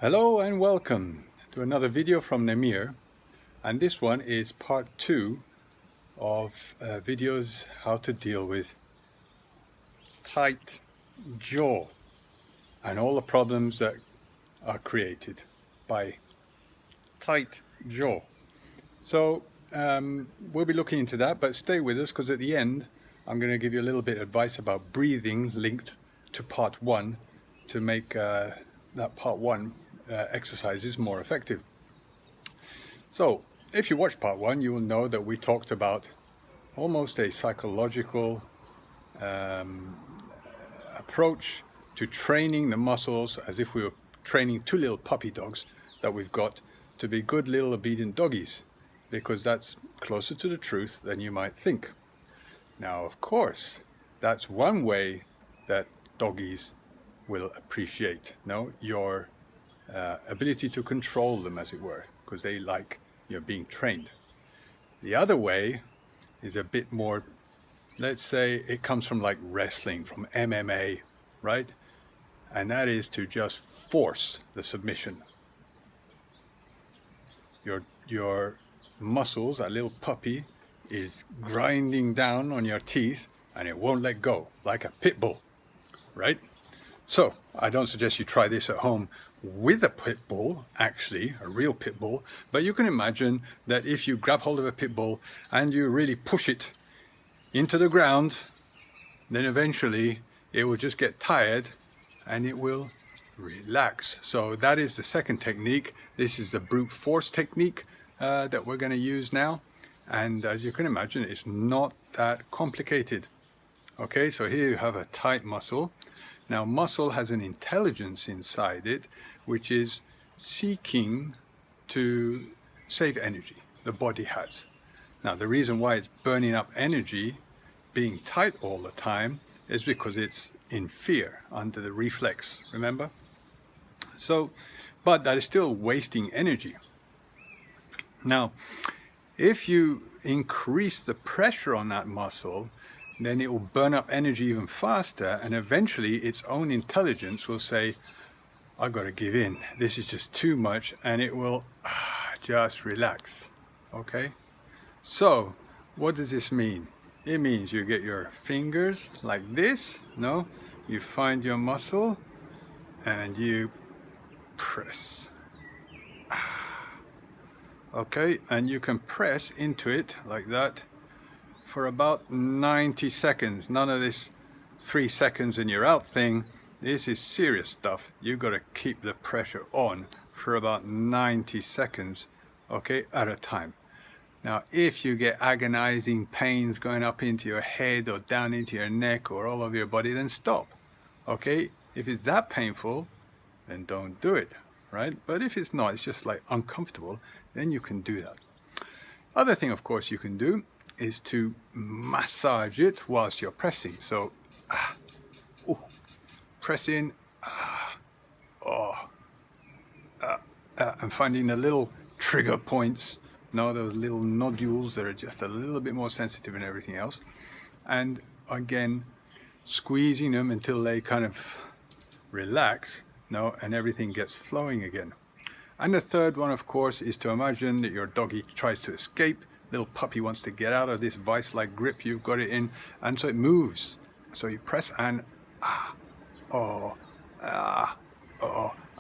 Hello and welcome to another video from Nemir, and this one is part 2 of videos how to deal with tight jaw and all the problems that are created by tight jaw. So we'll be looking into that, but stay with us because at the end I'm going to give you a little bit of advice about breathing linked to part 1 to make that part 1 exercises more effective. So if you watched part 1, you will know that we talked about almost a psychological approach to training the muscles as if we were training 2 little puppy dogs that we've got to be good little obedient doggies, because that's closer to the truth than you might think. Now, of course, that's one way that doggies will appreciate your ability to control them, as it were, because they like being trained. The other way is a bit more, let's say it comes from like wrestling, from MMA, right? And that is to just force the submission. Your muscles, that little puppy, is grinding down on your teeth and it won't let go, like a pit bull, right? So I don't suggest you try this at home with a pit bull, actually, a real pit bull, but you can imagine that if you grab hold of a pit bull and you really push it into the ground, then eventually it will just get tired and it will relax. So that is the second technique. This is the brute force technique that we're going to use now. And as you can imagine, it's not that complicated. Okay, so here you have a tight muscle. Now, muscle has an intelligence inside it, which is seeking to save energy. The body has. Now, the reason why it's burning up energy, being tight all the time, is because it's in fear, under the reflex, remember? So, but that is still wasting energy. Now, if you increase the pressure on that muscle, then it will burn up energy even faster, and eventually its own intelligence will say, I've got to give in, this is just too much, and it will just relax. Okay, so what does this mean? It means you get your fingers like this, you find your muscle and you press. Okay, and you can press into it like that for about 90 seconds. None of this 3 seconds and you're out thing. This is serious stuff. You've got to keep the pressure on for about 90 seconds, okay, at a time. Now, if you get agonizing pains going up into your head or down into your neck or all over your body, then stop, okay? If it's that painful, then don't do it, right? But if it's not, it's just like uncomfortable, then you can do that. Other thing, of course, you can do is to massage it whilst you're pressing. So press in, and finding the little trigger points, those little nodules that are just a little bit more sensitive than everything else, and again squeezing them until they kind of relax, and everything gets flowing again. And the third one, of course, is to imagine that your doggy tries to escape. Little puppy wants to get out of this vice-like grip you've got it in, and so it moves. So you press and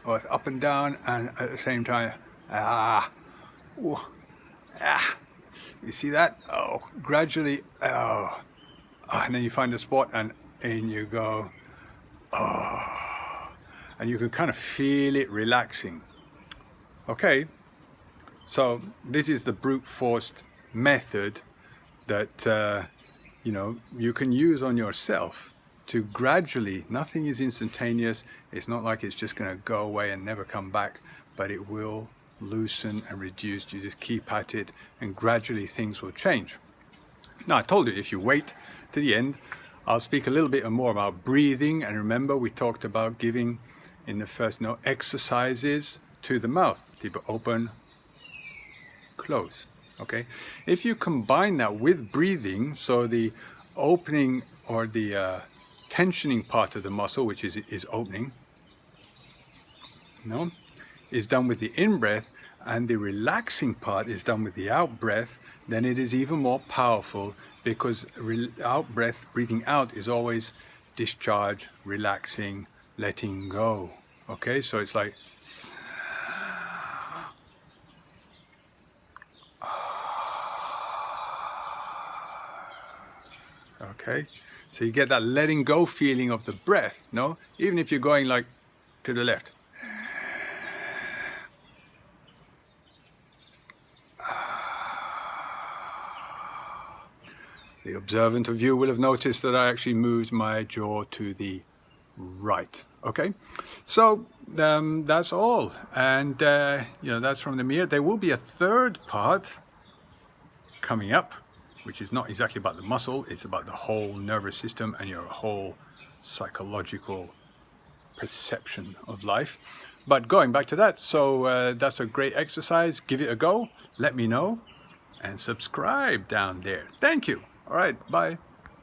it's up and down, and at the same time, you see that? Gradually, and then you find a spot, and in you go, and you can kind of feel it relaxing. Okay, so this is the brute forced method that you can use on yourself to gradually, nothing is instantaneous, it's not like it's just going to go away and never come back, but it will loosen and reduce. You just keep at it and gradually things will change. Now, I told you if you wait to the end, I'll speak a little bit more about breathing, and remember we talked about giving in the first exercises to the mouth. Deep open, close. Okay, if you combine that with breathing, so the opening or the tensioning part of the muscle, which is opening, is done with the in-breath and the relaxing part is done with the out-breath, then it is even more powerful, because out-breath, breathing out, is always discharge, relaxing, letting go. Okay, so it's like, okay, so you get that letting go feeling of the breath, no? Even if you're going like to the left. The observant of you will have noticed that I actually moved my jaw to the right. Okay, so that's all, and you know, that's from the mirror. There will be a third part coming up, which is not exactly about the muscle, it's about the whole nervous system and your whole psychological perception of life. But going back to that, so that's a great exercise. Give it a go, let me know, and subscribe down there. Thank you. All right, bye.